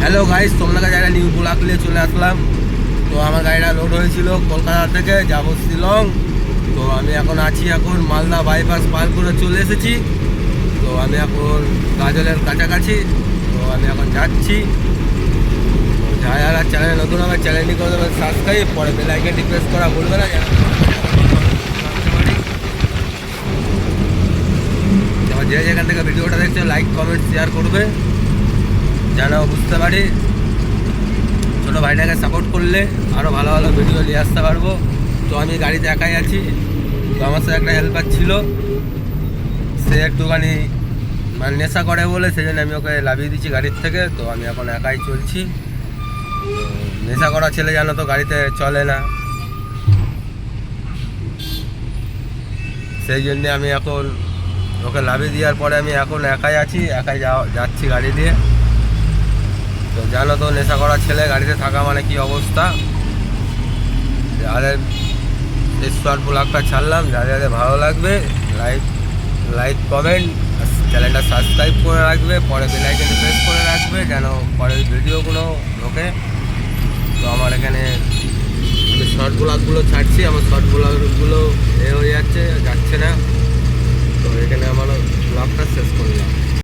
Hello guys, তোমরা কাছে একটা নিউ ব্লগ নিয়ে চলে আসলাম। তো আমার গাড়িটা লোড হয়েছিল কলকাতা থেকে, যাবো শিলং। তো আমি এখন মালদা বাইপাস পার করে চলে এসেছি। তো আমি এখন গাজলের কাছাকাছি। তো আমি এখন যাচ্ছি। যারা যারা চ্যানেলে নতুন হবে চ্যানেলটি করে দেবেন সাবস্ক্রাইব, পরে বেল আইকনটি প্রেস করা বলবে না যেন যে যেখান থেকে ভিডিওটা দেখছে লাইক কমেন্ট শেয়ার করবে, যেন বুঝতে পারি ছোটো ভাইটাকে সাপোর্ট করলে আরও ভালো ভালো ভিডিও নিয়ে আসতে পারবো। তো আমি গাড়িতে একাই আছি। তো আমার সাথে একটা হেল্পার ছিল, সে একটুখানি মানে নেশা করে বলে সেই জন্য আমি ওকে লাভিয়ে দিচ্ছি গাড়ির থেকে। তো আমি এখন একাই চলছি। তো নেশা করা ছেলে জানো তো গাড়িতে চলে না, সেই জন্যে আমি এখন ওকে লাভিয়ে দেওয়ার পরে আমি এখন একাই আছি, একাই যাচ্ছি গাড়ি দিয়ে। তো জানো তো নেশা করা ছেলে গাড়িতে থাকা মানে কি অবস্থা। যাদের এই শর্ট ব্লগটা ছাড়লাম, যাদের ভালো লাগবে লাইক কমেন্ট চ্যানেলটা সাবস্ক্রাইব করে রাখবে, পরে বেল আইকনে প্রেস করে রাখবে যেন পরের ভিডিওগুলো ঢোকে। তো আমার এখানে শর্ট ব্লগগুলো ছাড়ছি, আমার শর্ট ব্লগগুলো হয়ে যাচ্ছে না। তো এখানে আমার ব্লগটা শেষ করলাম।